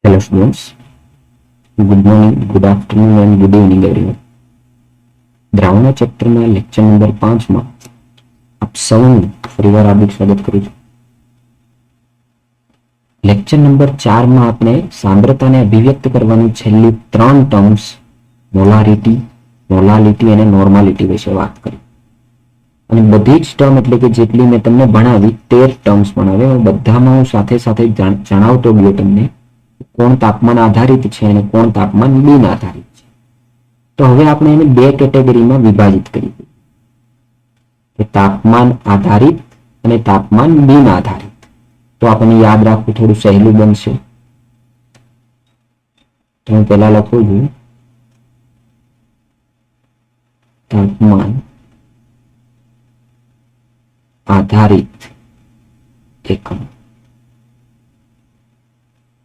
Hello students, good morning, good afternoon and good evening everyone. દ્રાવણો ચેપ્ટરના lecture number 5 માં આપ સૌનું ફરીવાર હાર્દિક સ્વાગત કરું છું. લેક્ચર નંબર 4 માં આપણે સાંદ્રતાને અભિવ્યક્ત કરવાની છેલ્લી 3 ટર્મ્સ મોલારિટી, મોલાલિટી અને નોર્માલિટી વિશે વાત કરી. અને બધી જ ટર્મ એટલે કે જેટલી મેં તમને ભણાવી 13 ટર્મ્સ ભણાવી, બધામાં હું સાથે સાથે જણાવતો ગયો તમને કોણ તાપમાન આધારિત છે અને કોણ તાપમાન બિન આધારિત છે. તો હવે આપણે એને બે કેટેગરીમાં વિભાજિત કરી દીધું કે તાપમાન આધારિત અને તાપમાન બિન આધારિત. તો આપણને યાદ રાખવું થોડું સહેલું બનશે. તો હું પહેલા લખું છું તાપમાન આધારિત એકમ,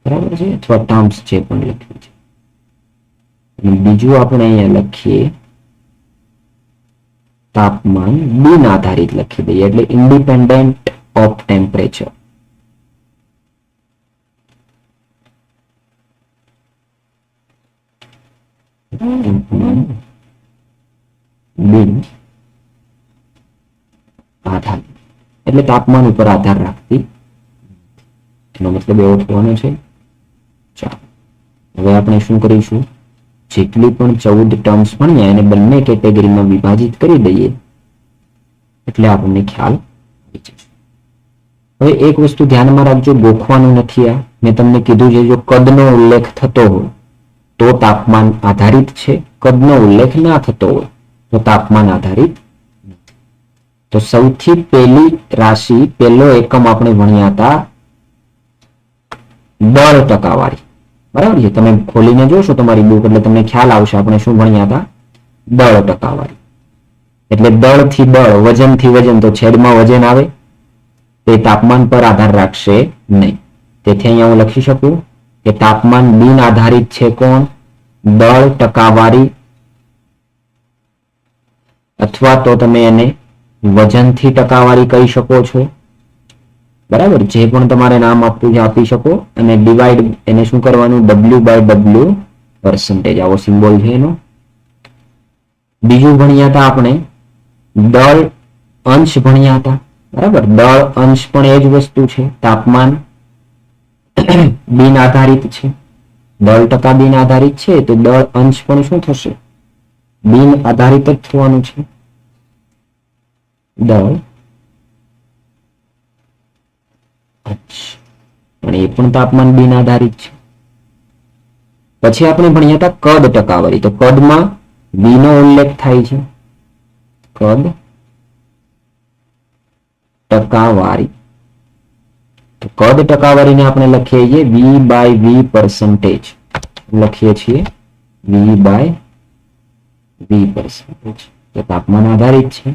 બરાબર છે, અથવા ટર્મ્સ જે પણ લખ્યું છે. અને બીજું આપણે અહીંયા લખીએ તાપમાન બિન આધારિત લખી દઈએ, એટલે ઇન્ડિપેન્ડન્ટ ઓફ ટેમ્પરેચર. બિન આધારિત એટલે તાપમાન ઉપર આધાર રાખતી, એનો મતલબ એવો થવાનો છે. ચાલો હવે આપણે શું કરીશું, જેટલી પણ 14 ટર્મ્સ ભણ્યા એને બંને કેટેગરીમાં વિભાજિત કરી દઈએ એટલે આપણને ખ્યાલ આવી જશે. હવે એક વસ્તુ ધ્યાનમાં રાખજો, ગોખવાનું નથી. આ મેં તમને કીધું છે જો કદનો ઉલ્લેખ થતો હોય તો તાપમાન આધારિત છે, કદનો ઉલ્લેખ ના થતો હોય તો તાપમાન આધારિત. તો સૌથી પહેલી રાશિ, પહેલો એકમ આપણે ભણ્યા હતા દળ ટકાવારી, બરાબર છે. તમે ખોલીને જોશો તમારી બુક એટલે તમને ખ્યાલ આવશે આપણે શું ભણ્યા હતા, દળ ટકાવારી. એટલે દળ થી દળ, વજન થી વજન, તો છેદમાં વજન આવે, તે તાપમાન પર આધાર રાખશે નહીં. તેથી અહીંયા હું લખી શકું કે તાપમાન બિન આધારિત છે કોણ, દળ ટકાવારી, અથવા તો તમે એને વજનથી ટકાવારી કહી શકો છો, બરાબર. જે પણ તમારે નામ આપવું છે આપી શકો. અને ડિવાઈડ એને શું કરવાનું, W/W પર્સન્ટેજ, આવો સિમ્બોલ છે એનો. બીજું ભણ્યા હતા આપણે દળ અંશ ભણ્યા હતા, બરાબર. દળ અંશ પણ એ જ વસ્તુ છે, તાપમાન બિન આધારિત છે, દળ ટકા બિન આધારિત છે, તો દળ અંશ પણ શું થશે, બિન આધારિત જ થવાનું છે. દળ પણ એ પણ તાપમાન બિન આધારિત છે. પછી આપણે ભણ્યા હતા કદ ટકાવારી, તો કદમાં V નો ઉલ્લેખ થાય છે, કદ ટકાવારી. તો કદ ટકાવારીને આપણે લખીએ છીએ V/V પર્સન્ટેજ, લખીએ છીએ V/V પર્સન્ટેજ, તો તાપમાન આધારિત છે.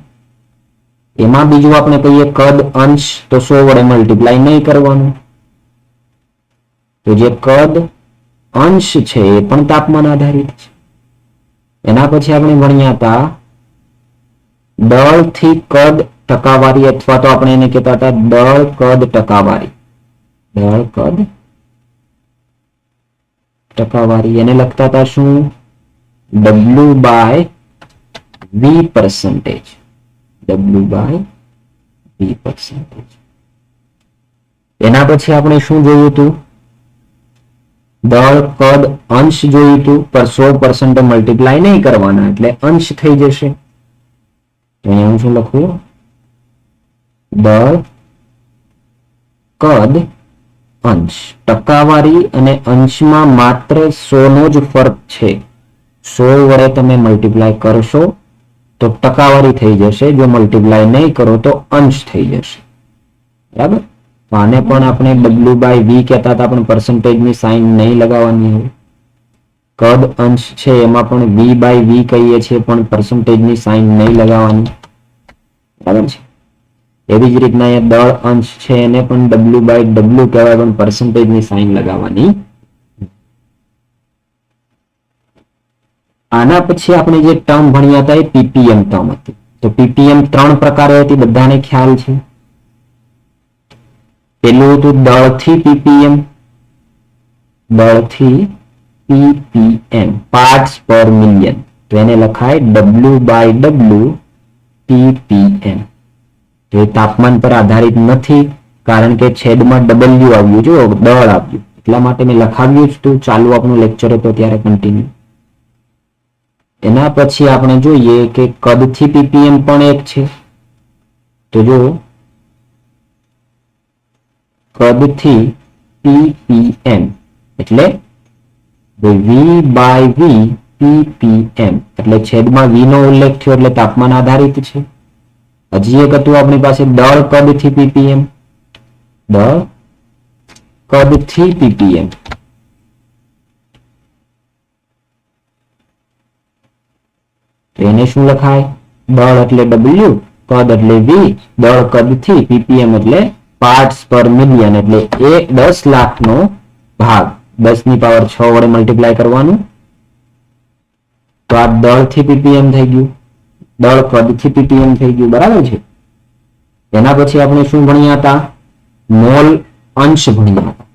એમાં બીજું આપણે કહીએ કદ અંશ, તો 100 વડે મલ્ટીપ્લાય નહીં કરવાનું. તો જે કદ અંશ છે એ પણ તાપમાન આધારિત છે. એના પછી આપણે ભણ્યા હતા દળ થી કદ ટકાવારી, અથવા તો આપણે એને કહેતા હતા દળ કદ ટકાવારી. દળ કદ ટકાવારી એને લખતા હતા શું, W/V પર્સન્ટેજ, W/V પર્સન્ટેજ. એના પછી આપણે શું જોયું હતું, દળ કદ અંશ જોયું હતું, પર 100% મલ્ટીપ્લાય નહીં કરવાના એટલે અંશ થઈ જશે. તો અહીંયા હું શું લખું, દળ કદ અંશ. ટકાવારી અને અંશમાં માત્ર 100 નો જ ફરક છે. 100 વડે તમે મલ્ટીપ્લાય કરશો તો ટકાવારી થઈ જશે, જો મલ્ટીપ્લાય નહીં કરો તો અંશ થઈ જશે, બરાબર. તો આને પણ આપણે W/V કહેતા હતા, પણ પર્સન્ટેજની સાઇન નહીં લગાવવાની હોય. કદ અંશ છે એમાં પણ V/V કહીએ છીએ, પણ પર્સન્ટેજની સાઇન નહીં લગાવવાની, બરાબર છે. એવી જ રીતના અહીંયા દળ અંશ છે એને પણ W/W કહેવાય, પણ પર્સન્ટેજની સાઇન લગાવવાની. આના પછી આપણે જે ટર્મ ભણ્યા હતા એ PPM ટર્મ હતી. તો PPM 3 પ્રકારે હતી, બધાને ખ્યાલ છે. પેલું હતું દળથી PPM, દળથી ppm પાર્ટ્સ પર મિલિયન, તો એને લખાય W/W ppm. તો એ તાપમાન પર આધારિત નથી, કારણ કે છેદમાં W આવ્યું, જો દળ આવ્યું, એટલા માટે મેં લખાવ્યું જ તું. ચાલુ આપણું લેક્ચર હતો ત્યારે કન્ટિન્યુ. એના પછી આપણે જોઈએ કે કદથી ppm પણ એક છે. તો જો કદથી ppm એટલે V/V ppm, એટલે છેદમાં V નો ઉલ્લેખ થયો એટલે તાપમાન આધારિત છે. હજી એક હતું આપણી પાસે દળ કદથી ppm, દળ કદથી ppm. તો એને શું લખાય? દળ એટલે W, કદ એટલે V, દળ કદથી ppm એટલે પાર્ટ્સ પર મિલિયન, એટલે એ 10 લાખનો ભાગ 10⁻6 વડે મલ્ટીપ્લાય કરવાનું. તો આ દળથી ppm થઈ ગયું, દળ કદથી ppm થઈ ગયું, બરાબર છે. એના પછી આપણે શું ભણ્યા હતા? મોલ અંશ ભણ્યા હતા.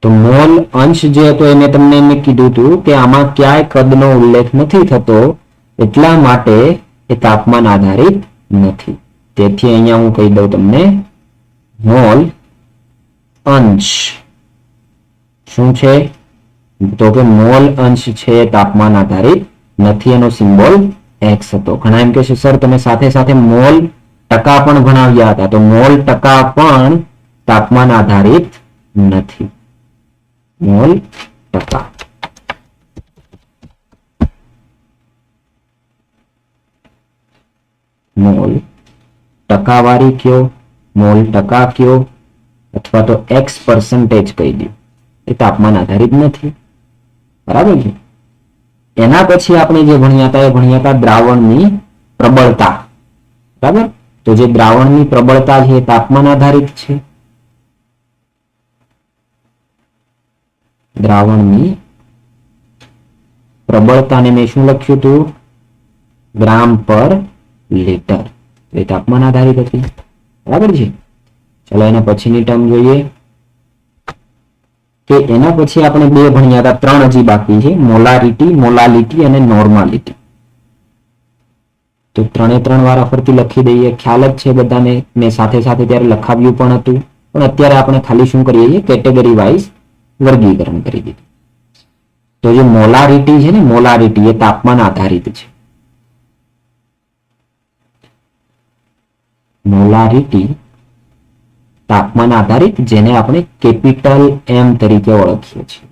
તો મોલ અંશ જે હતો એ મેં તમને કીધું હતું કે આમાં ક્યાંય કદનો ઉલ્લેખ નથી થતો, એટલા માટે એ તાપમાન આધારિત નથી. તેથી અહીંયા હું કહી દઉં તમને, મોલ અંશ શું છે? તો કે મોલ અંશ છે તાપમાન આધારિત નથી, એનો સિમ્બોલ x હતો. ઘણા એમ કે છે સર તમે સાથે સાથે મોલ ટકા પણ ભણાવ્યા હતા, તો મોલ ટકા પણ તાપમાન આધારિત નથી. મોલ ટકા મોલ ટકાવારી કયો, મોલ ટકા કયો, અથવા તો x% કહી દો, એ તાપમાન આધારિત નથી, બરાબર છે. એના પછી આપણે જે ભણ્યા હતા એ ભણ્યા હતા દ્રાવણની પ્રબળતા, બરાબર. તો જે દ્રાવણની પ્રબળતા છે એ તાપમાન આધારિત છે. દ્રાવણની પ્રબળતાને મેં શું લખ્યું હતું? ગ્રામ પર લીટર. એ તાપમાન આધારિત હતી, બરાબર છે. ચલો એના પછીની ટર્મ જોઈએ કે એના પછી આપણે બે ભણ્યા હતા, ત્રણ હજી બાકી છે, મોલારિટી, મોલાલિટી અને નોર્માલિટી. તો ત્રણે ત્રણ વાર ફરતી લખી દઈએ, ખ્યાલ જ છે બધાને. મેં સાથે સાથે ત્યારે લખાવ્યું પણ હતું, પણ અત્યારે આપણે ખાલી શું કરીએ છીએ? કેટેગરી વાઇઝ વર્ગીકરણ કરી દીધું. તો જે મોલારિટી છે ને, મોલારિટી એ તાપમાન આધારિત છે. મોલારિટી તાપમાન આધારિત, જેને આપણે કેપિટલ M તરીકે ઓળખીએ છીએ.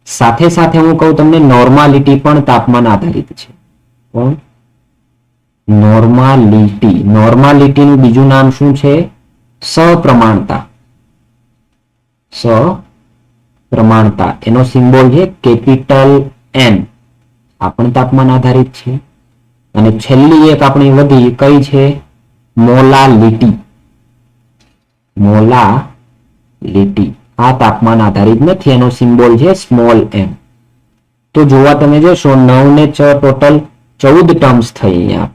સાથે સાથે હું કહું તમને, નોર્માલિટી પણ તાપમાન આધારિત છે. પણ નોર્માલિટી, નોર્માલિટીનું બીજું નામ શું છે? સપ્રમાણતા. સપ્રમાણતા એનો સિમ્બોલ છે કેપિટલ N. આ પણ તાપમાન આધારિત છે. અને છેલ્લી એક આપણી વધી કઈ છે? મોલાલિટી. મોલાલિટી આ તાપમાન આધારિત નથી, એનો સિમ્બોલ છે સ્મોલ m. તો જોવા તમે જોશો 9 ને 6 ટોટલ 14 ટર્મ્સ થઈ અહીંયા.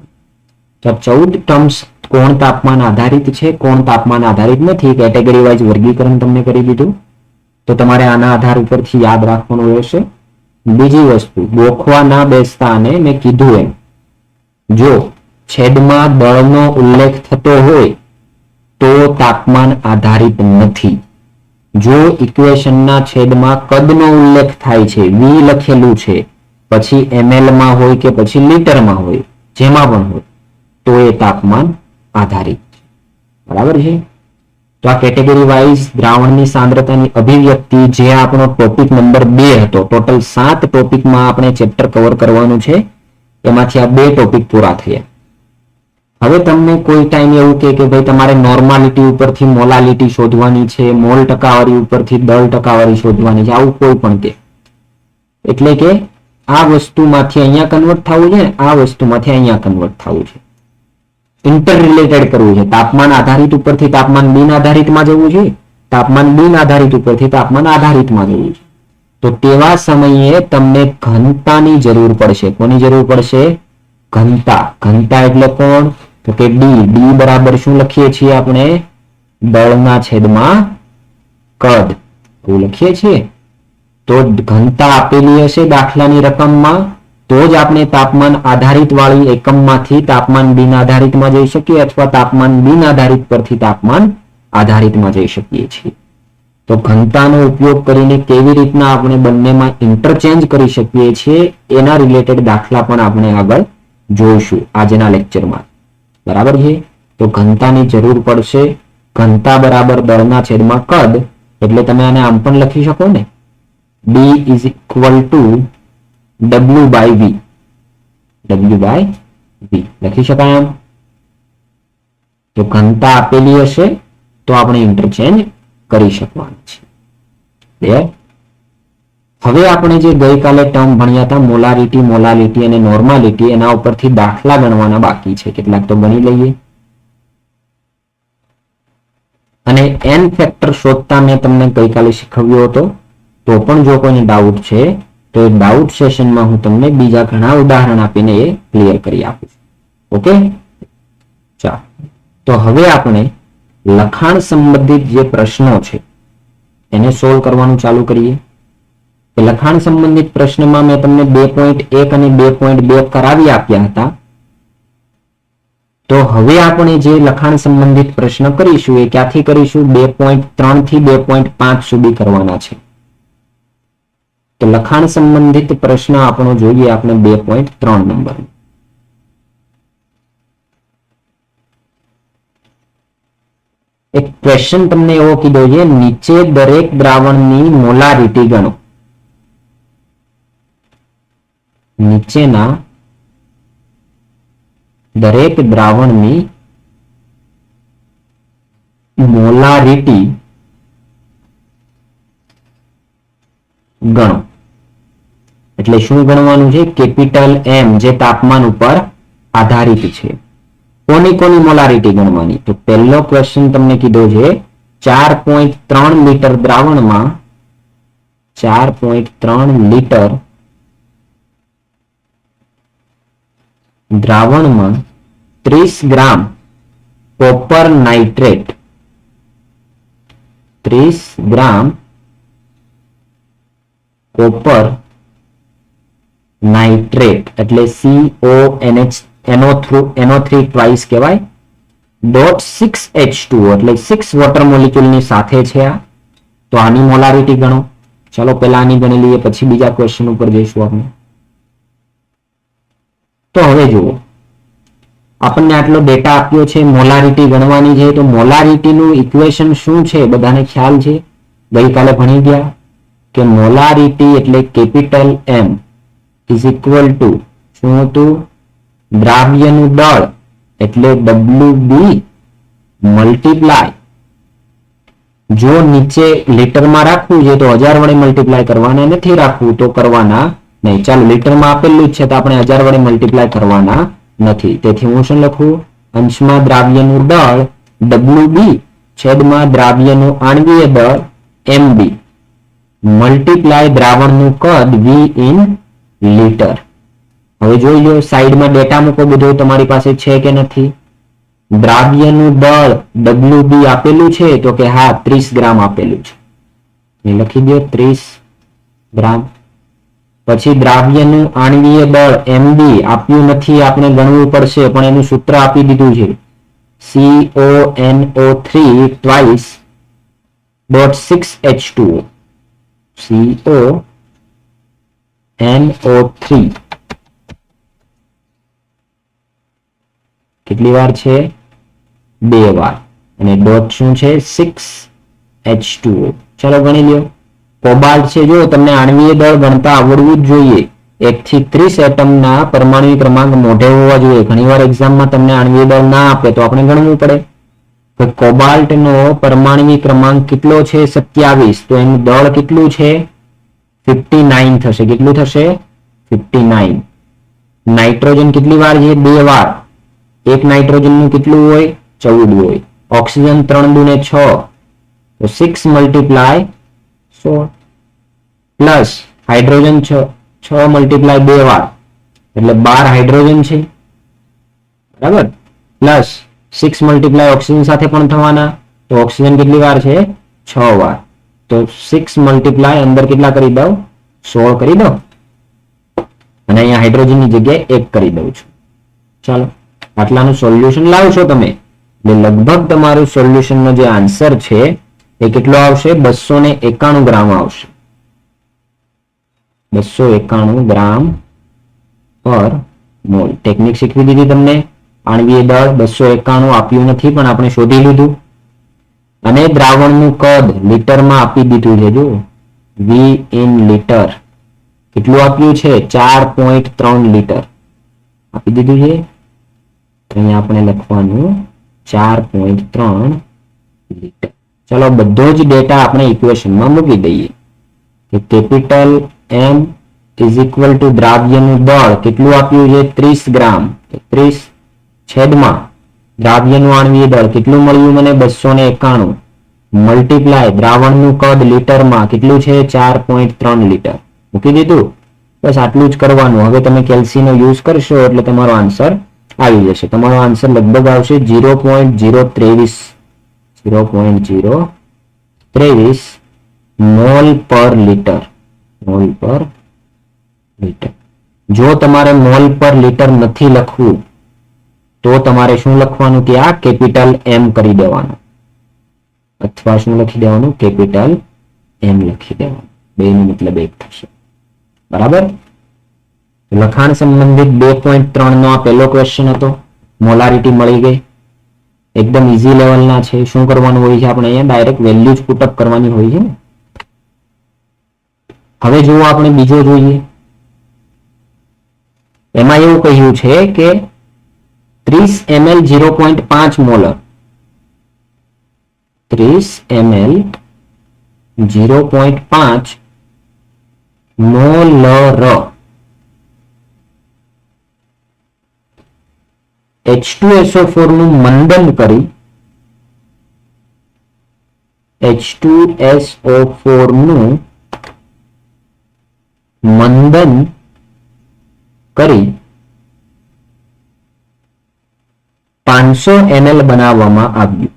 તો 14 ટર્મ્સ કોણ તાપમાન આધારિત છે, કોણ તાપમાન આધારિત નથી, કેટેગરી વાઇઝ વર્ગીકરણ તમને કરી દીધું. તો તમારે આના આધાર ઉપરથી યાદ રાખવાનું રહેશે. બીજી વસ્તુ, ગોખવા ના બેસતા, અને મેં કીધું એમ, જો છેદમાં દળનો ઉલ્લેખ થતો હોય તો તાપમાન આધારિત નથી. જો ઇક્વેશનના છેદમાં કદનો ઉલ્લેખ થાય છે, v લખેલું છે, પછી ml માં હોય કે પછી લીટરમાં હોય, જેમાં પણ હોય, તો એ તાપમાન આધારિત છે, બરાબર છે. તો આ કેટેગરી વાઇઝ દ્રાવણની સાંદ્રતાની અભિવ્યક્તિ, જે આપણો ટોપિક નંબર 2 હતો. ટોટલ 7 ટોપિકમાં આપણે ચેપ્ટર કવર કરવાનું છે, એમાંથી આ 2 ટોપિક પૂરા થયા. હવે તમને કોઈ ટાઈમ એવું કે ભાઈ તમારે નોર્માલિટી ઉપરથી મોલાલિટી શોધવાની છે, મોલ ટકાવારી ઉપરથી દળ ટકાવારી શોધવાની છે, આવું કોઈ પણ કે, એટલે કે આ વસ્તુમાંથી અહીંયા કન્વર્ટ થવું છે, આ વસ્તુમાંથી અહીંયા કન્વર્ટ થવું છે, ઇન્ટર રિલેટેડ કરવું છે. તાપમાન આધારિત ઉપરથી તાપમાન બિન આધારિતમાં જવું છે, તાપમાન બિન આધારિત ઉપરથી તાપમાન આધારિતમાં જવું છે. તો તેવા સમયે તમને ઘનતાની જરૂર પડશે. કોની જરૂર પડશે? ઘનતા. ઘનતા એટલે કોણ? તો કે ડી. ડી બરાબર શું લખીએ છીએ આપણે? દળના છેદમાં કદ. એવું લખીએ છીએ. તો ઘનતા આપેલી હશે દાખલાની રકમમાં તો જ આપણે તાપમાન આધારિત વાળી એકમમાંથી તાપમાન બિન આધારિતમાં જઈ શકીએ અથવા તાપમાન બિન આધારિત પરથી તાપમાન આધારિતમાં જઈ શકીએ છીએ. તો ઘનતાનો ઉપયોગ કરીને કેવી રીતના આપણે બંનેમાં ઇન્ટરચેન્જ કરી શકીએ છીએ એના રિલેટેડ દાખલા પણ આપણે આગળ જોઈશું આજના લેક્ચરમાં. બરાબર છે. તો ઘનતાની જરૂર પડશે. ઘનતા બરાબર દળના છેદમાં કદ, એટલે તમે આને આમ પણ લખી શકો ને, D is equal to W by V. W by V લખી શકાય આમ. તો ઘનતા આપેલી હશે તો આપણે ઇન્ટરચેન્જ કરી શકવાનું છે. હવે આપણે જે ગઈકાલે ટર્મ ભણ્યા હતા મોલારિટી, મોલાલિટી અને નોર્માલિટી, એના ઉપરથી દાખલા ગણવાના બાકી છે. કેટલાક તો ગણી લઈએ. અને n ફેક્ટર શોધતા મેં તમને ગઈકાલે શીખવ્યો હતો. તો પણ જો કોઈને ડાઉટ છે તો એ ડાઉટ સેશનમાં હું તમને બીજા ઘણા ઉદાહરણ આપીને એ ક્લિયર કરી આપું. ઓકે, ચાલો. તો હવે આપણે લખાણ સંબંધિત જે પ્રશ્નો છે એને સોલ્વ કરવાનું ચાલુ કરીએ. લખાણ સંબંધિત પ્રશ્નમાં મેં તમને 2.1 અને 2.2 કરાવી આપ્યા હતા. તો હવે આપણે જે લખાણ સંબંધિત પ્રશ્ન કરીશું એ ક્યાંથી કરીશું? 2.3 થી 2.5 સુધી કરવાના છે. તો લખાણ સંબંધિત પ્રશ્ન આપણો જોઈએ આપણે 2.3 નંબર. એક ક્વેશ્ચન તમને એવો કીધો છે, નીચે દરેક દ્રાવણની મોલારિટી ગણો. નીચેના દરેક દ્રાવણની મોલારિટી ગણો. એટલે શું ગણવાનું છે? કેપિટલ M જે તાપમાન ઉપર આધારિત છે. કોની કોની મોલારિટી ગણવાની? તો પહેલો ક્વેશ્ચન તમને કીધો છે 4.3 લીટર દ્રાવણમાં 4.3 લીટર દ્રાવણમાં 30 ગ્રામ કોપર નાઇટ્રેટ 30 ગ્રામ કોપર નાઇટ્રેટ એટલે CONO3 ટ્વાઇસ કહેવાય. .6H2 એટલે 6 વોટર મોલિક્યુલ ની સાથે છે આ. તો આની મોલારિટી ગણો. ચલો પહેલા આની ગણી લઈએ પછી બીજા ક્વેશ્ચન ઉપર જઈશું આપણે. તો હવે જુઓ, આપણને આટલો ડેટા આપ્યો છે, મોલારિટી ગણવાની છે. તો મોલારિટીનું ઇક્વેશન શું છે બધાને ખ્યાલ છે? ગઈકાલે ભણી ગયા કે મોલારિટી એટલે capital M is equal two શું હતું? દ્રાવ્યનું દળ એટલે WB મલ્ટીપ્લાય, જો નીચે લીટરમાં રાખવું છે તો 1000 વડે મલ્ટીપ્લાય કરવાના, નથી રાખવું તો કરવાના નહીં. ચાલો લીટરમાં આપેલું જ છે તો આપણે 1000 વડે મલ્ટીપ્લાય કરવાના નથી. તેથી હું શું લખું? અંશમાં દ્રાવ્યનું દળ WB છેદમાં દ્રાવ્યનું આણ્વીય દળ MB મલ્ટીપ્લાય દ્રાવણનું કદ V ઇન લીટર. હવે જોઈ લો સાઈડમાં ડેટા મૂકો, બધું તમારી પાસે છે કે નથી? દ્રાવ્યનું દળ WB આપેલું છે તો કે હા 30 ગ્રામ આપેલું છે, એ લખી દો 30 ગ્રામ. પછી દ્રાવ્યનું આણ્વીય દળ MB આપ્યું નથી, આપણે ગણવું પડશે, પણ એનું સૂત્ર આપી દીધું છે CONO3 ટ્વાઇસ .6H2O. CONO3 કેટલી વાર છે? 2 વાર. અને ડોટ શું છે? 6H2O. ચલો ગણી લ્યો. કોબાલ્ટ છે, જો તમને આણ્વીય દળ ગણતા આવડવું જ જોઈએ. 1 થી 30 એટમના પરમાણુ ક્રમાંક મોઢે હોવા જોઈએ. ઘણીવાર એક્ઝામમાં તમને આણ્વીય દળ ના આપે તો આપણે ગણવું પડે. તો કોબાલ્ટનો પરમાણુ ક્રમાંક કેટલો છે? 27. તો એનું દળ કેટલું છે? 59 થશે. કેટલું થશે? 59. નાઇટ્રોજન કેટલી વાર છે? 2 વાર. એક નાઇટ્રોજન નું કેટલું હોય? 14 હોય. ઓક્સિજન 3 દુને 6 તો 6 મલ્ટીપ્લાય 16 પ્લસ હાઇડ્રોજન 6 મલ્ટીપ્લાય 2 વાર એટલે 12 હાઇડ્રોજન છે, બરાબર. પ્લસ 6 મલ્ટીપ્લાય ઓક્સિજન સાથે પણ થવાના, તો ઓક્સિજન કેટલી વાર છે? 6 વાર. તો 6 મલ્ટીપ્લાય અંદર કેટલા કરી દઉં 16 કરી દઉં અને અહીંયા હાઇડ્રોજનની જગ્યાએ 1 કરી દઉં છું. ચાલો આટલાનું સોલ્યુશન લાવશો તમે એટલે લગભગ તમારું સોલ્યુશનનો જે આન્સર છે એ કેટલો આવશે 291 ગ્રામ આવશે. 291 ગ્રામ પર મોલ. ટેકનિક શીખવી દીધી તમને. આણ્વીય દળ 291 આપ્યું નથી પણ આપણે શોધી લીધું અને દ્રાવણનું કદ લીટરમાં આપી દીધું છે. જો V ઇન લીટર કેટલું આપ્યું છે 4.3 લીટર આપી દીધું છે. અહીંયા આપણે લખવાનું 4.3 લીટર. ચલો બધો જ ડેટા આપણે ઇક્વેશનમાં મૂકી દઈએ કે capital M is equal to દ્રાવ્યનું દળ કેટલું આપ્યું છે 30 ગ્રામ. 30 છેદમાં દ્રાવ્યનું આણ્વીય દળ કેટલું મળ્યું મને 291 મલ્ટીપ્લાય દ્રાવણનું કદ લીટરમાં કેટલું છે 4.3 લીટર મૂકી દીધું. બસ આટલું જ કરવાનું. હવે તમે કેલ્સીનો યુઝ કરશો એટલે તમારો આન્સર આવી જશે. તમારો આન્સર લગભગ આવશે 0.023 મોલ પર લીટર. મોલ પર લીટર. જો તમારે મોલ પર લીટર નથી લખવું તો તમારે શું લખવાનું કે આ કેપિટલ M કરી દેવાનું અથવા શું લખી દેવાનું કેપિટલ M લખી દેવાનું. બેનો મતલબ એક થશે. બરાબર. લખાણ સંબંધિત 2.3 નો આ પહેલો ક્વેશ્ચન હતો. મોલારિટી મળી ગઈ. એકદમ ઈઝી લેવલના છે. શું કરવાનું હોય છે આપણે અહીંયા ડાયરેક્ટ વેલ્યુ જ પુટઅપ કરવાની હોય છે ને. હવે જો આપણે બીજો જોઈએ. એમાં એવું કહ્યું છે કે 30 ml 0.5 molar 30 ml 0.5 molar H2SO4 નું મંદન કરી H2SO4 નું મંદન કરી 500 ml બનાવવામાં આવ્યું.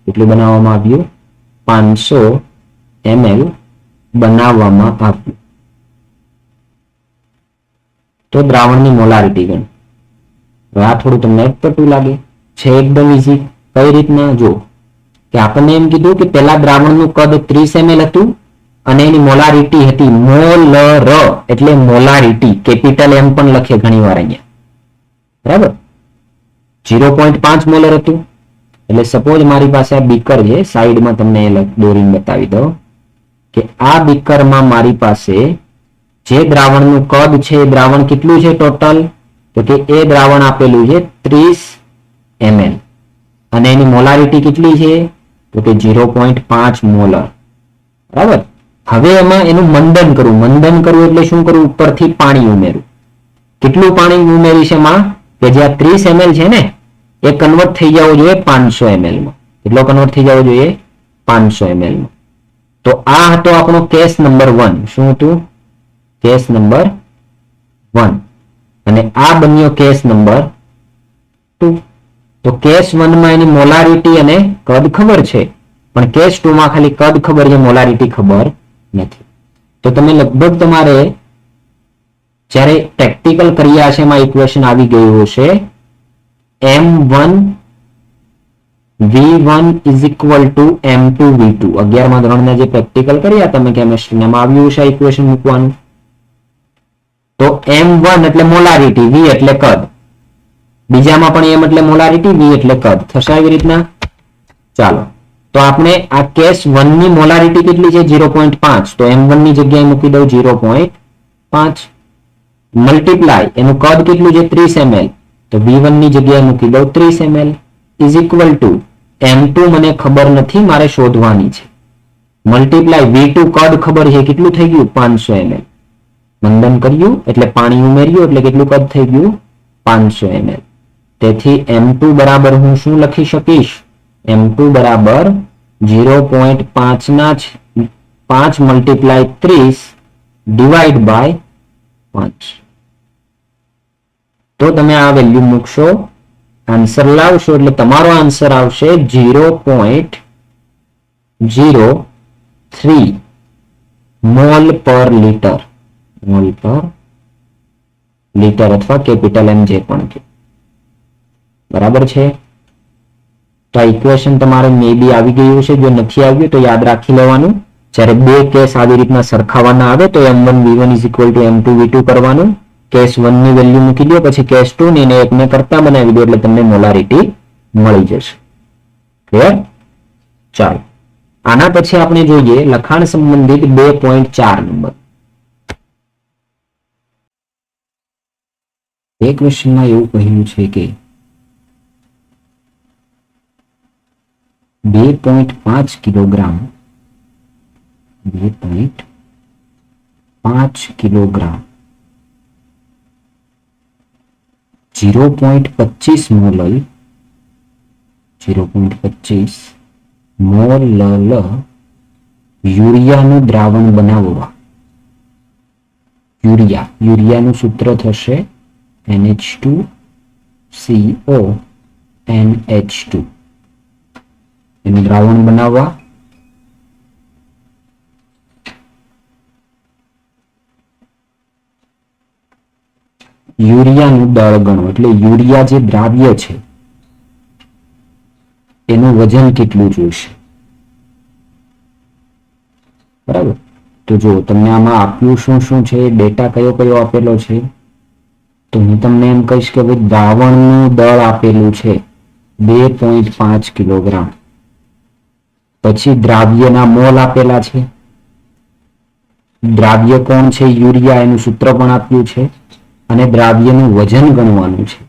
કેટલું બનાવવામાં આવ્યું 500 ml બનાવવામાં આવ્યું. તો દ્રાવણની મોલારિટી ગણ. આ થોડું તમને અટપટું લાગે છે. એકદમ ઈઝી. કઈ રીતના જો કે આપણને એમ કીધું કે પેલા દ્રાવણનું કદ 30 ml હતું અને એની મોલારિટી હતી મોલર એટલે મોલારિટી કેપિટલ M પણ લખે ઘણીવાર અહીંયા. બરાબર. 0.5 મોલર હતું એટલે સપોઝ મારી પાસે આ બીકર છે. સાઈડમાં તમને દોરીને બતાવી દો કે આ બીકરમાં મારી પાસે જે દ્રાવણનું કદ છે એ દ્રાવણ કેટલું છે ટોટલ તો કે એ દ્રાવણ આપેલું છે 30 ml અને એની મોલારિટી કેટલી છે તો કે 0.5 મોલર. બરાબર. હવે એમાં એનું મંદન કરવું. મંદન કરવું એટલે શું કરવું ઉપરથી પાણી ઉમેરવું. કેટલું પાણી ઉમેરીશ એમાં કે જે આ 30 ml છે ને એ કન્વર્ટ થઈ જવું જોઈએ 500 ml માં. કેટલો કન્વર્ટ થઈ જવો જોઈએ 500 ml માં. તો આ હતો આપણો કેસ નંબર 1. શું હતું કેસ નંબર 1 અને આ બન્યો કેસ નંબર 2. તો કેસ 1 માં એની મોલારિટી અને કદ ખબર છે પણ કેસ 2 માં ખાલી કદ ખબર છે મોલારિટી ખબર નથી. તો તમે લગભગ તમારે જ્યારે પ્રેક્ટિકલ કર્યા છે એમાં ઇક્વેશન આવી ગયું હશે M1 V1 is equal to M2 V2. 11મા ધોરણના જે પ્રેક્ટિકલ કર્યા તમે કેમિસ્ટ્રીના માં આવ્યું છે ઇક્વેશન મૂકવાનું. તો M1 એટલે મોલારિટી V એટલે કદ. બીજામાં પણ M એટલે મોલારિટી V એટલે કદ થશે આવી રીતના. ચાલો તો આપણે આ કેસ 1 ની મોલારિટી કેટલી છે 0.5 તો M1 ની જગ્યાએ મૂકી દઉં 0.5 મલ્ટીપ્લાય એનું કદ કેટલું છે 30 ml તો V1 ની જગ્યાએ મૂકી દઉં 30 ml is equal two M2 મને ખબર નથી મારે શોધવાની છે મલ્ટીપ્લાય V2 કદ ખબર છે કેટલું થઈ ગયું 500 ml મંદન કર્યું એટલે પાણી ઉમેર્યું એટલે કેટલું કદ થઈ ગયું 500 ml. તેથી M2 બરાબર હું શું લખી શકીશ M2 બરાબર 0.5 ના 5 મલ્ટીપ્લાય 30 ડિવાઈડ બાય 5. તો તમે આ વેલ્યુ મૂકશો આન્સર લાવશો એટલે તમારો આન્સર આવશે 0.0 3 મોલ પર લીટર, મોલ પર લીટર અથવા કેપિટલ એમ જે પણ કે, બરાબર છે. તો આ ઇક્વેશન તમારે મે બી આવી ગયું છે. જો નથી આવ્યું તો યાદ રાખી લેવાનું. જ્યારે બે કેસ આવી રીતના સરખાવવાના આવે તો m1 v1 m2 v2 કરવાનું. કેસ 1 ની વેલ્યુ મૂકી દો, પછી કેસ 2 ની ને એકને કરતા બનાવી દો એટલે તમને મોલારિટી મળી જશે. ક્લિયર? ચાલો આના પછી આપણે જોઈએ લખાણ સંબંધિત 2.4 નંબર. એક ક્વેશ્ચનમાં એવું કહ્યું છે કે 2.5 કિલોગ્રામ 2.5 કિલોગ્રામ 0.25 મોલલ 0.25 મોલલ યુરિયાનું દ્રાવણ બનાવવા. યુરિયાનું સૂત્ર થશે NH2CO NH2. એનું દ્રાવણ બનાવવા યુરિયાનું દળ ગણો. એટલે યુરિયા જે દ્રાવ્ય છે એનું વજન કેટલું જોઈશે. બરાબર. તો જો તમને આમાં આપ્યું શું શું છે, ડેટા કયો કયો આપેલો છે, તો હું તમને એમ કહીશ કે ભાઈ દ્રાવણનું દળ આપેલું છે 2.5 કિલોગ્રામ. પછી દ્રાવ્યના મોલ આપેલા છે. દ્રાવ્ય કોણ છે? યુરિયા. એનું સૂત્ર પણ આપ્યું છે. અને દ્રાવ્યનું વજન ગણવાનું છે.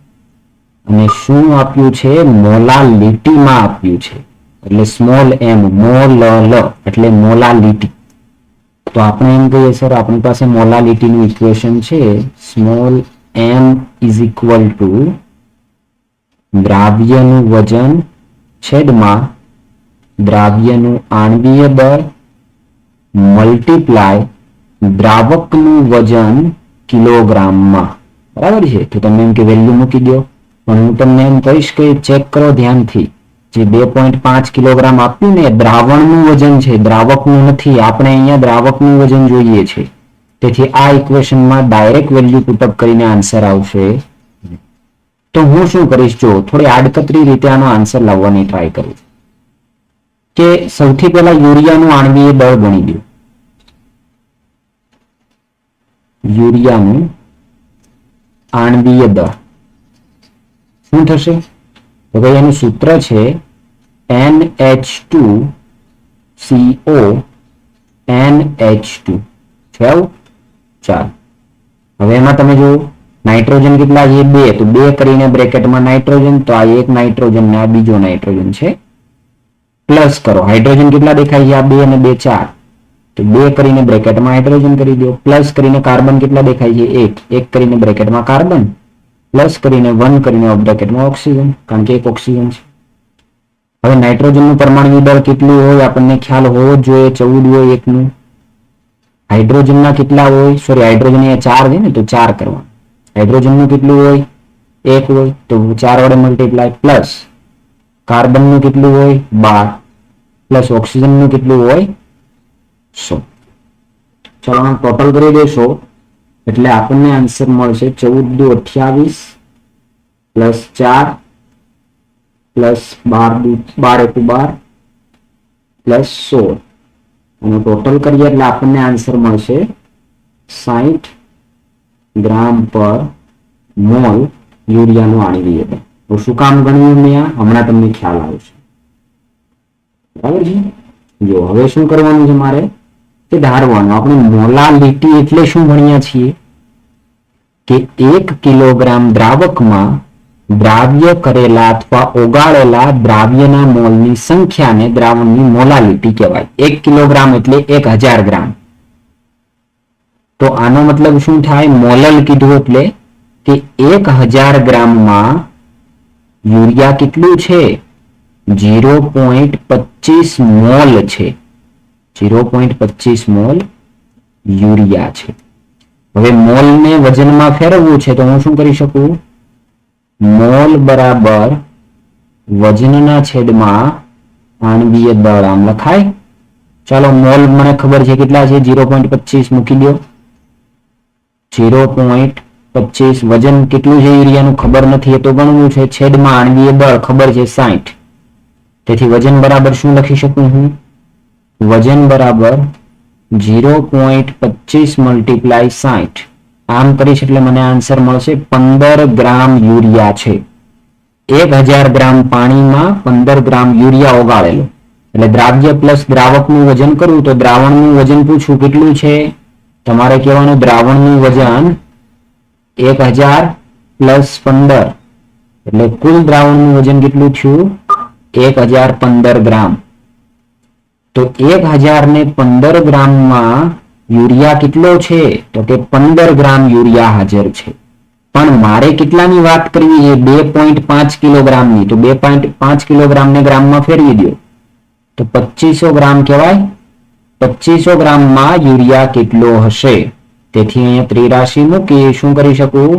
અને શું આપ્યું છે? મોલાલિટીમાં આપ્યું છે. એટલે સ્મોલ m મોલ એટલે મોલાલિટી. તો આપણે એમ કહીએ સર આપણી પાસે મોલાલિટીનું ઇક્વેશન છે small m is equal to દ્રાવ્યનું વજન છેદમાં દ્રાવ્યનું આણ્વીય દળ મલ્ટીપ્લાય દ્રાવકનું વજન કિલોગ્રામમાં. બરાબર છે. તો તમે એમ કે વેલ્યુ મૂકી દો. પણ હું તમને એમ કહીશ કે ચેક કરો ધ્યાનથી. જે 2.5 કિલોગ્રામ આપ્યું ને દ્રાવણનું વજન છે, દ્રાવકનું નથી. આપણે અહીંયા દ્રાવકનું વજન જોઈએ છે. તેથી આ ઇક્વેશનમાં ડાયરેક્ટ વેલ્યુ પુટઅપ કરીને આન્સર આવશે. તો હું શું કરીશ, જો થોડી આડકતરી રીતે આનો આન્સર લાવવાની ટ્રાય કરું કે સૌથી પહેલા યુરિયાનું આણ્વીય દળ ગણી દો. યુરિયાનું આણ્વીય દળ શું થશે? તો ભાઈ એનું સૂત્ર છે NH2CO NH2 છે. આવું. ચાલો હવે એમાં તમે જો નાઇટ્રોજન કેટલા છે? 2. તો 2 કરીને બ્રેકેટમાં નાઇટ્રોજન. તો આ એક નાઇટ્રોજન ને આ બીજો નાઇટ્રોજન છે. પ્લસ કરો. હાઇડ્રોજન કેટલા દેખાય છે? આ 2 અને 2 4. તો 2 કરીને બ્રેકેટમાં હાઇડ્રોજન કરી દો. પ્લસ કરીને કાર્બન કેટલા દેખાય છે? 1. 1 કરીને બ્રેકેટમાં કાર્બન. પ્લસ કરીને 1 કરીને બ્રેકેટમાં ઓક્સિજન, કારણ કે એક ઓક્સિજન છે. હવે નાઇટ્રોજનનું પરમાણુ દળ કેટલું હોય આપણને ખ્યાલ હોવો જ જોઈએ. 14 હોય એકનું. હાઇડ્રોજનના કેટલા હોય? સોરી, હાઇડ્રોજન અહીંયા 4 છે ને, તો 4 કરવાનું. હાઇડ્રોજનનું કેટલું હોય? 1 હોય. તો 4 વડે મલ્ટીપ્લાય. પ્લસ કાર્બનનું કેટલું હોય? 12. પ્લસ ઓક્સિજનનું કેટલું હોય? 100. ચલો આમ ટોટલ કરી દેશો એટલે આપણને આન્સર મળશે 14 દુ 28 પ્લસ 4 પ્લસ 12 એકુ 12 પ્લસ 16. અને ટોટલ કરીએ એટલે આપણને આન્સર મળશે 60 ગ્રામ પર મોલ યુરિયાનું આણ્વીય દળ. તો શું કામ ગણ્યું મેં? હમણાં તમને ખ્યાલ આવશે. બરાબર છે. જો હવે શું કરવાનું છે મારે તે ધારવાનું. આપણે મોલાલિટી એટલે શું ભણ્યા છીએ કે 1 કિલોગ્રામ દ્રાવકમાં દ્રાવ્ય કરેલા અથવા ઓગાળેલા દ્રાવ્યના મોલની સંખ્યાને દ્રાવણની મોલાલિટી કહેવાય. 1 કિલોગ્રામ એટલે 1000 ગ્રામ. તો આનો મતલબ શું થાય? મોલલ કીધું એટલે કે 1000 ગ્રામમાં યુરિયા કેટલું છે? 0.25 મોલ છે. 0.25 મોલ યુરિયા છે. હવે મોલને વજનમાં ફેરવવું છે તો હું શું કરી શકું? મોલ બરાબર વજનના છેદમાં આણ્વીય દળ આમ લખાય. ચાલો મોલ મને ખબર છે કેટલા છે 0.25 મૂકી દો 0.25 વજન કેટલું છે યુરિયાનું ખબર નથી એ તો ગણવું છે છેદમાં આણ્વીય દળ ખબર છે 60 તેથી વજન બરાબર શું લખી શકું હું વજન બરાબર 0.25 મલ્ટીપ્લાય 60 આમ કરીશ એટલે મને આન્સર મળશે 15 ગ્રામ યુરિયા છે 1000 ગ્રામ પાણીમાં 15 ગ્રામ યુરિયા ઓગાળેલો એટલે દ્રાવ્ય પ્લસ દ્રાવકનું વજન કરું તો દ્રાવણનું વજન પૂછું કેટલું છે તમારે કહેવાનું દ્રાવણનું વજન 1000 પ્લસ 15 એટલે કુલ દ્રાવણનું વજન કેટલું થયું 1015 ગ્રામ તો 1000 ને 15 ગ્રામમાં યુરિયા કેટલો છે તો કે 15 ગ્રામ યુરિયા હાજર છે પણ મારે કેટલાની વાત કરવી છે 2.5 કિલોગ્રામની તો 2.5 કિલોગ્રામને ગ્રામમાં ફેરવી દો તો 2500 ગ્રામ કહેવાય 2500 ગ્રામમાં યુરિયા કેટલો હશે તેથી અહીંયા ત્રિરાશિ મૂકી શું કરી શકું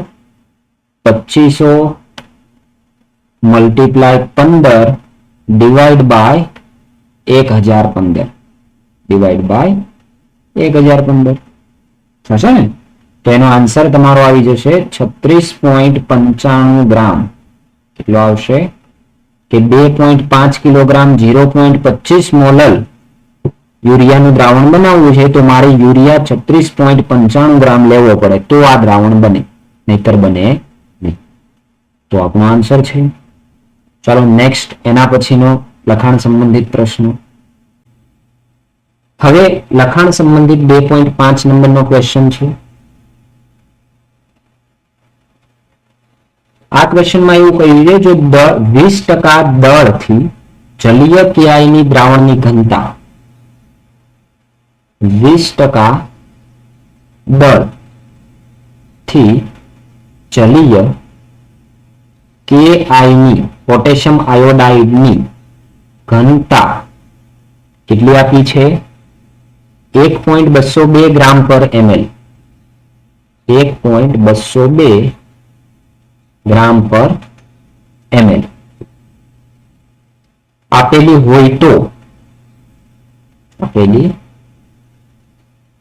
2500 multiply 15 divide by 1015 divide by 1015 થશે ને તો એનો આન્સર તમારો આવી જશે 36.95 ગ્રામ કેટલો આવશે કે 2.5 કિલોગ્રામ 0.25 મોલલ યુરિયાનું દ્રાવણ બનાવવું છે તો મારે યુરિયા 36.95 ગ્રામ લેવો પડે તો આ દ્રાવણ બને નહીતર બને નહીં તો આપણો આન્સર છે ચાલો નેક્સ્ટ એના પછીનો લખાણ સંબંધિત પ્રશ્ન હવે લખાણ સંબંધિત 2.5 નંબરનો ક્વેશ્ચન છે આ ક્વેશ્ચનમાં એવું કહ્યું છે જો 20% દળથી જલીય ક્યાયની દ્રાવણની ઘનતા 20% દળથી જલીય KI પોટેશિયમ આયોડાઇડની ઘનતા કેટલી આપી છે 1.202 ગ્રામ પર ml 1.202 ગ્રામ પર ml આપેલી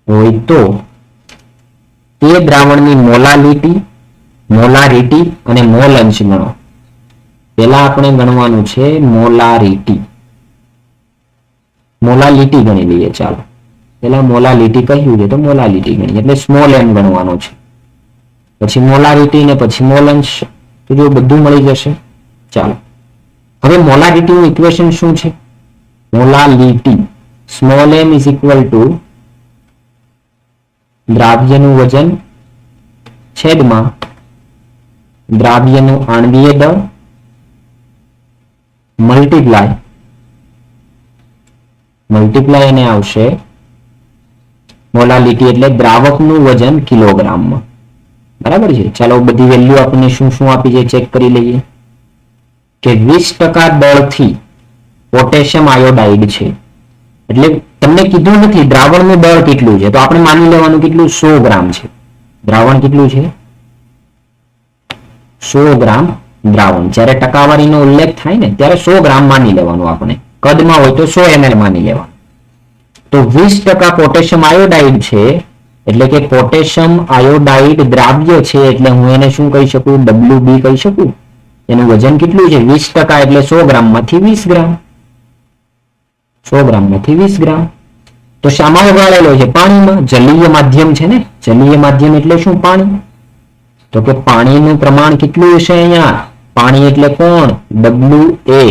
હોય તો તે દ્રાવણની મોલારિટી અને મોલ અંશ ગણો પહેલા આપણે ગણવાનું છે મોલારિટી ગણી લઈએ ચાલો પહેલા મોલાલિટી કહ્યું છે તો મોલાલિટી ગણી એટલે સ્મોલ m ગણવાનો છે પછી મોલારિટી ને પછી મોલ અંશ તો જો બધું મળી જશે ચાલો હવે મોલારિટી નું ઇક્વેશન શું છે molality small m is equal to દ્રાવ્યનું વજન છેદમાં દ્રાવ્યનું આણ્વીય દળ મલ્ટીપ્લાય અને આવશે મોલાલિટી એટલે દ્રાવકનું વજન કિલોગ્રામમાં બરાબર છે ચાલો બધી વેલ્યુ આપણને શું શું આપી છે ચેક કરી લઈએ કે 20% દળથી પોટેશિયમ આયોડાઇડ છે એટલે તમને કીધું નથી દ્રાવણનું દળ કેટલું છે તો આપણે માની લેવાનું કેટલું 100 ગ્રામ છે દ્રાવણ કેટલું છે 100 ગ્રામ દ્રાવણ જ્યારે ટકાવારીનો ઉલ્લેખ થાય ને ત્યારે 100 ગ્રામ માની લેવાનું આપણે કદમાં હોય તો 100 ml માની લેવાનું તો 20% પોટેશિયમ આયોડાઇડ છે એટલે કે પોટેશિયમ આયોડાઇડ દ્રાવ્ય છે એટલે હું એને શું કહી શકું WB કહી શકું એનું વજન કેટલું છે 20% એટલે 100 ગ્રામમાંથી 20 ગ્રામ 100 ગ્રામમાંથી 20 ગ્રામ તો શામાં ઓગાળેલો છે પાણીમાં જલીય માધ્યમ છે ને જલીય માધ્યમ એટલે શું પાણી તો કે પાણીનું પ્રમાણ કેટલું હશે અહીંયા પાણી એટલે કોણ WA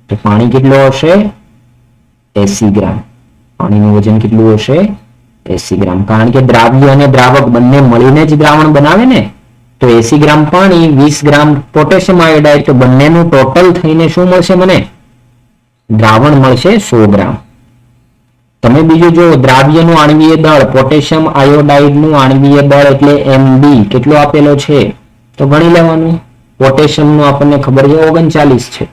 તો પાણી કેટલું હશે 80 ગ્રામ પાણીનું વજન કેટલું હશે 80 ગ્રામ કારણ કે દ્રાવ્ય અને દ્રાવક બંને મળીને જ દ્રાવણ બનાવે ને તો 80 ગ્રામ પાણી 20 ગ્રામ પોટેશિયમ આયોડાઇડ તો બંનેનું ટોટલ થઈને શું મળશે મને દ્રાવણ મળશે 100 ગ્રામ તમે બીજું જો દ્રાવ્યનું આણ્વીય દળ પોટેશિયમ આયોડાઇડનું આણ્વીય દળ એટલે MB કેટલો આપેલો છે તો ગણી લેવાનું પોટેશિયમનું આપણને ખબર છે 39 છે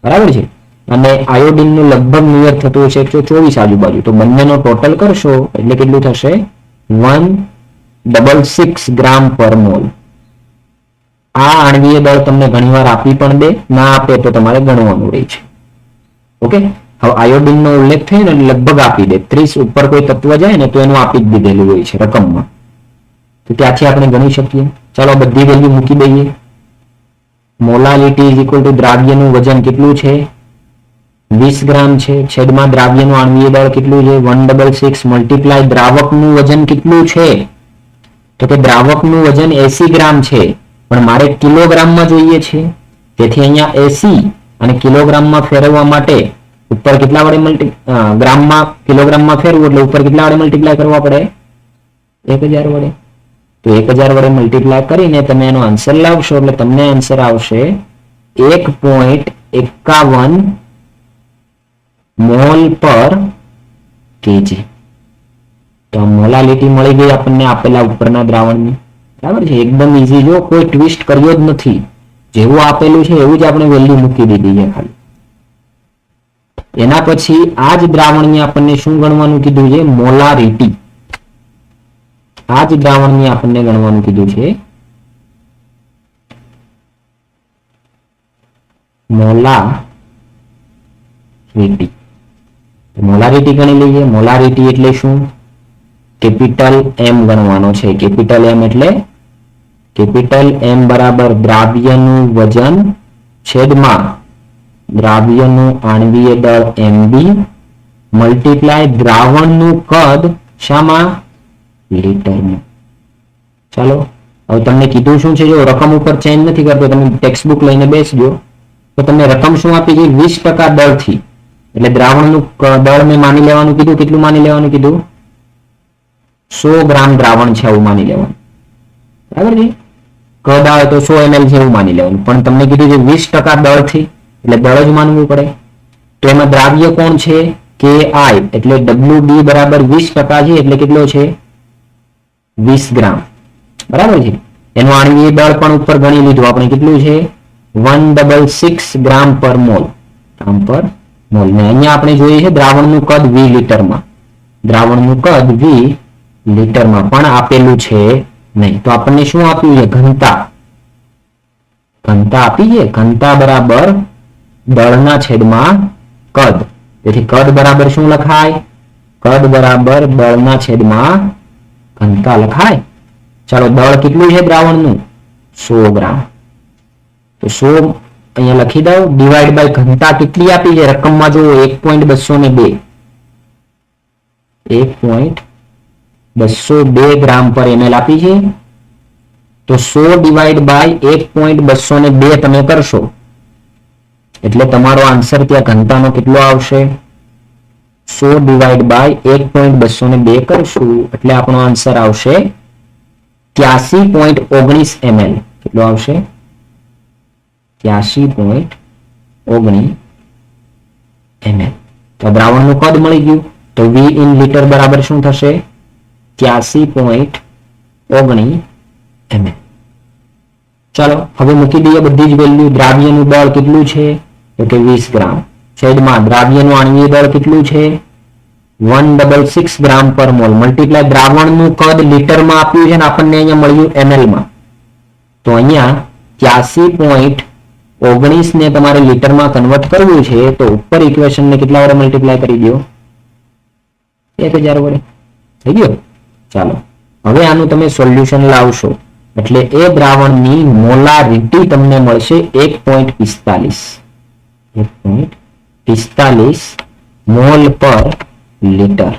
બરાબર છે અને આયોડિનનું લગભગ નિયર થતું હશે 124 આજુબાજુ તો બંનેનો ટોટલ કરશો એટલે કેટલું થશે 166 ગ્રામ પર મોલ આ આણ્વીય દળ તમને ઘણીવાર આપી પણ દે ના આપે તો તમારે ગણવાનું રહે છે ઓકે હવે આયોડિનનો ઉલ્લેખ થયો ને લગભગ આપી દે 30 ઉપર કોઈ તત્વ જાય ને તો એનું આપી જ દીધેલું હોય છે રકમમાં, તો ત્યાંથી આપણે ગણી શકીએ. ચાલો બધી વેલ્યુ મૂકી દઈએ. મોલાલિટી ઇઝ ઇક્વલ ટુ દ્રાવ્યનું વજન કેટલું છે 20 ગ્રામ છે, છેદમાં દ્રાવ્યનું આણ્વીય દળ કેટલું છે 166 મલ્ટીપ્લાય દ્રાવકનું વજન કેટલું છે, તો કે દ્રાવકનું વજન 80 ગ્રામ છે પણ મારે કિલોગ્રામમાં જોઈએ છે, તેથી અહીંયા 80 અને કિલોગ્રામમાં ફેરવવા માટે ઉપર કેટલા વડે ગ્રામમાં કિલોગ્રામમાં ફેરવું એટલે ઉપર કેટલા વડે મલ્ટીપ્લાય કરવા પડે 1000 વડે. તો 1000 વડે મલ્ટીપ્લાય કરીને તમે એનો આન્સર લાવશો એટલે તમને આન્સર આવશે 1.51 મોલ પર કેજી. તો મોલાલિટી મળી ગઈ આપણને આપેલા ઉપરના દ્રાવણની. બરાબર છે, એકદમ ઈઝી, જો કોઈ ટ્વિસ્ટ કર્યો જ નથી, જેવું આપેલું છે એવું જ આપણે વેલ્યુ મૂકી દીધી છે ખાલી. એના પછી આ જ દ્રાવણની આપણને શું ગણવાનું કીધું છે મોલારિટી. આ જ દ્રાવણની આપણને ગણવાનું કીધું છે મોલારિટી. મોલારિટી ગણી લઈએ. મોલારિટી એટલે શું? કેપિટલ એમ ગણવાનો છે. કેપિટલ એમ એટલે કેપિટલ એમ બરાબર દ્રાવ્યનું વજન છેદમાં દ્રાવ્યનું આણ્વીય દળ mb મલ્ટીપ્લાય દ્રાવણનું કદ શામાં લીટરમાં. ચાલો હવે તમને કીધું શું છે, જો રકમ ઉપર ચેન્જ નથી કરતો, તમે ટેક્સ્ટ બુક લઈને બેસજો તો તમને રકમ શું આપી છે 20% દળથી, એટલે દ્રાવણનું દળ મેં માની લેવાનું કીધું. કેટલું માની લેવાનું કીધું? 100 ગ્રામ દ્રાવણ છે એવું માની લેવાનું. બરાબર છે, કદ આવે તો 100 ml છે એવું માની લેવાનું, પણ તમને કીધું છે 20% દળથી એટલે દળ જ માનવું પડે. તો એમાં દ્રાવ્ય કોણ છે Ki, એટલે Wb બરાબર 20% છે એટલે કેટલો છે 20 ગ્રામ. બરાબર છે, એનું આણ્વીય દળ પણ ઉપર ગણી લીધું આપણે, કેટલું છે 166 ગ્રામ પર મોલ. ગ્રામ પર મોલ. ને અહીંયા આપણે જોઈએ છે દ્રાવણનું કદ v લીટરમાં. દ્રાવણનું કદ v લીટરમાં પણ આપેલું છે નહીં. તો આપણને શું આપ્યું છે? ઘનતા. ઘનતા આપી છે. ઘનતા બરાબર દળના છેદમાં કદ. તેથી કદ બરાબર શું લખાય? કદ બરાબર દળના છેદમાં ઘનતા લખાય. ચાલો દળ કેટલું છે દ્રાવણનું? 100 ગ્રામ. તો 100 અહીંયા લખી દઉં, ડિવાઈડ બાય ઘનતા કેટલી આપી છે રકમમાં જો 1.202. 1.202 ગ્રામ પર ml આપી છે. તો 100 ડિવાઈડ બાય 1.202 તમે કરશો એટલે તમારો આન્સર ત્યાં ઘનતાનો કેટલો આવશે? 100 ડિવાઈડ બાય 1.202 કરશું એટલે આપણો આન્સર આવશે 83.19 ml. કેટલો આવશે? 83.19 ml. તો દ્રાવણનું કદ મળી ગયું. તો v ઇન લીટર બરાબર શું થશે? 83.19 ml. ચાલો હવે મૂકી દઈએ બધી જ વેલ્યુ. દ્રાવ્યનું દળ કેટલું છે? તો કે 20 ગ્રામ. છેદમાં દ્રાવ્યનું આણ્વીય દળ કેટલું છે? 166 ગ્રામ પર મોલ મલ્ટીપ્લાય દ્રાવણનું કદ લીટરમાં આપ્યું છે ને આપણને અહીંયા મળ્યું ml માં. તો અહીંયા 83.19 ને તમારે લીટરમાં કન્વર્ટ કરવું છે તો ઉપર ઇક્વેશન ને કેટલા વડે મલ્ટીપ્લાય કરી દો? 1000 વડે. થઈ ગયો? ચાલો હવે આનું તમે સોલ્યુશન લાવશો એટલે એ દ્રાવણની મોલારિટી તમને મળશે 1.45 મોલ પર લીટર.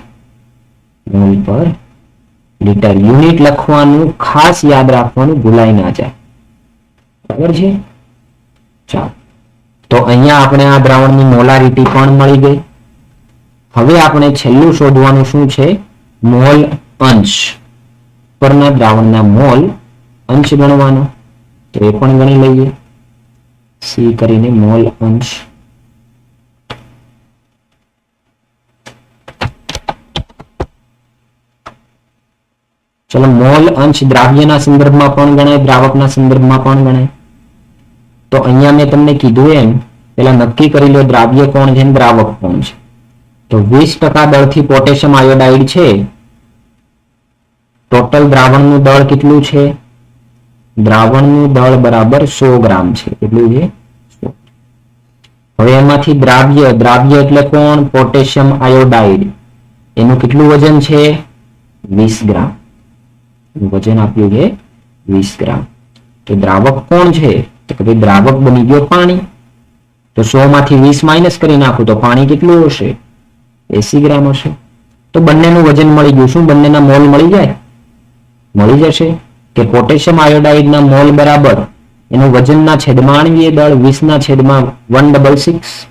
મોલ પર લીટર. યુનિટ લખવાનું ખાસ યાદ રાખવાનું, ભૂલાઈ ના જાય. બરાબર છે? ચાલો તો અહીંયા આપણે આ દ્રાવણની મોલારિટી પણ મળી ગઈ. હવે આપણે છેલ્લું શોધવાનું શું છે? મોલ અંશ. ઉપરના દ્રાવણના મોલ અંશ ગણવાનો. તો એ પણ ગણી લઈએ. સી કરીને મોલ અંશ. ચલો મોલ અંશ દ્રાવ્યના સંદર્ભમાં પણ ગણાય, દ્રાવકના સંદર્ભમાં પણ ગણાય. તો અહીંયા મેં તમને કીધું એમ પેલા નક્કી કરી લો દ્રાવ્ય કોણ છે ને દ્રાવક કોણ છે. તો 20% દળથી પોટેશિયમ આયોડાઇડ છે. ટોટલ દ્રાવણનું દળ કેટલું છે? દ્રાવણનું દળ બરાબર 100 ગ્રામ છે. કેટલું છે? 100. હવે એમાંથી દ્રાવ્ય, દ્રાવ્ય એટલે કોણ? Potassium iodide. એનું કેટલું વજન છે? 20 ગ્રામ. વજન આપ્યું છે 20 ગ્રામ. તો દ્રાવક કોણ છે? તો કે ભાઈ દ્રાવક બની ગયો પાણી. તો 100 માંથી 20 માઇનસ કરી નાખું તો પાણી કેટલું હશે? 80 ગ્રામ હશે. તો બંનેનું વજન મળી ગયું. શું બંનેના મોલ મળી જાય? મળી જશે કે પોટેશિયમ આયોડાઇડના મોલ બરાબર એનું વજનના છેદમાં આણ્વીય દળ 20 ના છેદમાં 166.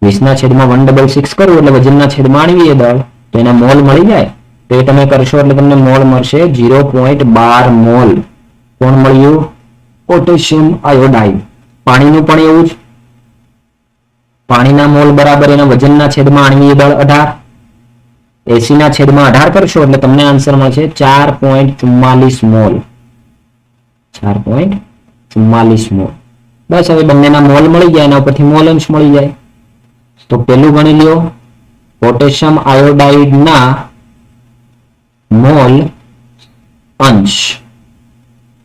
20 ના છેદમાં 166 કરું એટલે વજનના છેદમાં આણ્વીય દળ, તો એના મોલ મળી જાય. તો એ તમે કરશો એટલે તમને મોલ મળશે 0.12 મોલ. કોણ મળ્યું? Potassium iodide. પાણીનું પણ એવું જ. પાણીના મોલ બરાબર એના વજનના છેદમાં આણ્વીય દળ 18. 80 ના છેદમાં 18 કરશો એટલે તમને આન્સર મળશે 4.44 મોલ. 4.44 મોલ. બસ હવે બંનેના મોલ મળી જાય, એના ઉપરથી મોલ અંશ મળી જાય. તો પેલું ગણી લ્યો, પોટેશિયમ આયોડાઇડના મોલ અંશ.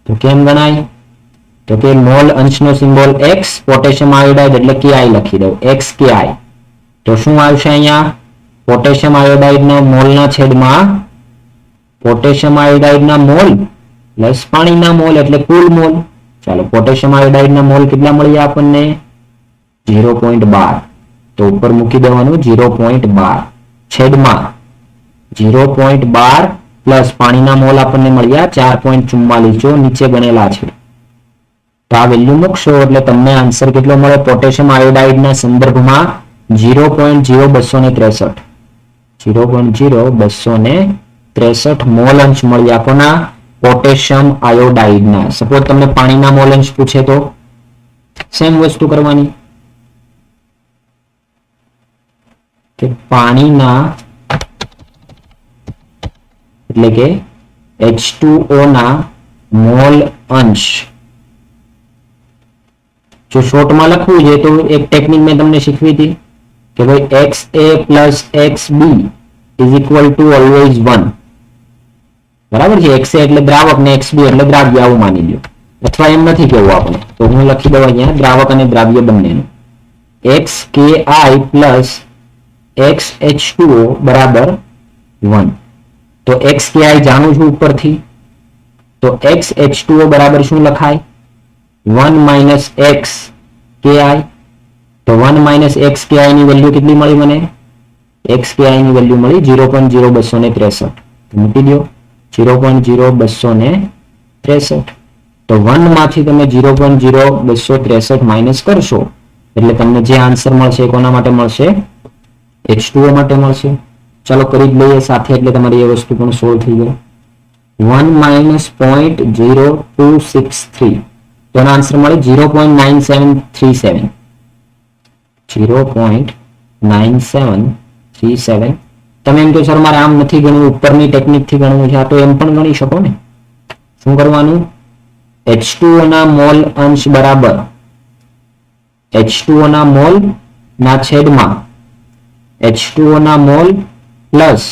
તો કેમ ગણાય? તો કે મોલ અંશનો સિમ્બોલ x, પોટેશિયમ આયોડાઇડ એટલે Ki લખી દઉં, x Ki. તો શું આવશે અહીંયા? પોટેશિયમ આયોડાઇડના મોલના છેદમાં પોટેશિયમ આયોડાઇડના મોલ પ્લસ પાણીના મોલ એટલે કુલ મોલ. ચાલો, પોટેશિયમ આયોડાઇડના મોલ કેટલા મળ્યા આપણને? 0.12. તો ઉપર મૂકી દેવાનું 0.12 છેદમાં 0.12 પ્લસ પાણીના મોલ આપણને મળ્યા 4.44. જો નીચે ગણેલા છે તો આ વેલ્યુ મૂકશો એટલે તમને આન્સર કેટલો મળે? પોટેશિયમ આયોડાઇડના સંદર્ભમાં 0.0263. 0.0263 મોલ અંશ મળ્યા. કોના? પોટેશિયમ આયોડાઇડના. સપોઝ તમને પાણીના મોલ અંશ પૂછે તો સેમ વસ્તુ કરવાની કે પાણીના એટલે કે H2O ના મોલ અંશ. જો શોર્ટમાં લખવું છે તો એક ટેકનિક મેં તમને શીખવી હતી કે ભાઈ XA plus XB is equal to always 1. બરાબર છે? XA એટલે દ્રાવક ને XB એટલે દ્રાવ્ય, આવું માની લો. અથવા એમ નથી કેવું આપણે, તો હું લખી દઉં અહીંયા દ્રાવક અને દ્રાવ્ય બંનેનું. XKI plus XH2O બરાબર 1. તો XKI જાણું છું ઉપરથી, તો XH2O બરાબર શું લખાય? 1 minus XKI. તો 1 minus XKI ની વેલ્યુ કેટલી મળી મને? XKI ની વેલ્યુ મળી 0.0263. મૂકી દો 0.0263. તો 1 માંથી તમે 0.0263 માઇનસ કરશો એટલે તમને જે આન્સર મળશે કોના માટે મળશે? H2O માટે મળશે. ચાલો કરી જ લઈએ સાથે એટલે તમારી એ વસ્તુ પણ સોલ્વ થઈ ગઈ. 1 minus 0.0263 તો એનો આન્સર મળે 0.9737. 0.9737. તમે એમ કહો સર મારે આમ નથી ગણવું, ઉપરની ટેકનિકથી ગણવું છે, આ તો એમ પણ ગણી શકો ને. શું કરવાનું? H2O ના મોલ અંશ બરાબર H2O ના મોલ ના છેદમાં H2O ના મોલ પ્લસ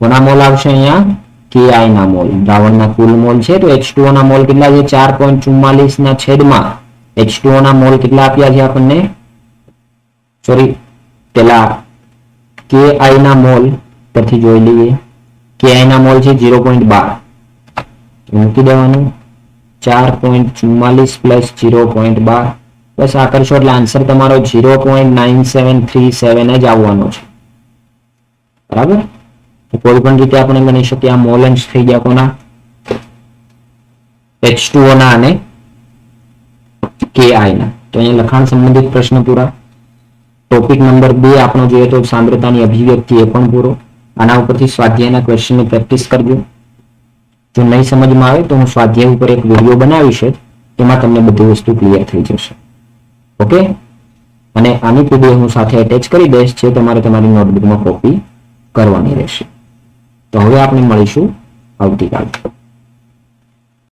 કોના મોલ આવશે અહીંયા? Ki ના મોલ. દ્રાવણના કુલ મોલ છે તો H2O ના મોલ કેટલા છે? 4.44 ના છેદમાં H2O ના મોલ કેટલા આપ્યા છે આપણને? સોરી, પેલા Ki ના મોલ પરથી જોઈ લઈએ. Ki ના મોલ છે 0.12. મૂકી દેવાનું 4.44 પ્લસ 0.12. બસ આ કરશો એટલે આન્સર તમારો 0.9737 જ આવવાનો છે. બરાબર? કોઈ પણ રીતે આપણે ગણી શકીએ. આ મોલ અંશ થઈ ગયા કોના? H2O ના અને Ki ના. તો અહીંયા લખાણ સંબંધિત પ્રશ્ન પૂરા. ટોપિક નંબર 2 આપણો જોઈએ તો સાંદ્રતાની અભિવ્યક્તિ, એ પણ પૂરો. આના ઉપરથી સ્વાધ્યાયના ક્વેશ્ચનની પ્રેક્ટિસ કરજો. જો નહીં સમજમાં આવે તો હું સ્વાધ્યાય ઉપર એક વિડીયો બનાવીશ, એમાં તમને બધી વસ્તુ ક્લિયર થઈ જશે. ઓકે? અને આની પીડીએફ હું સાથે એટેચ કરી દઈશ, જે તમારે તમારી નોટબુકમાં કોપી કરવાની રહેશે. તો હવે આપણે મળીશું આવતીકાલે.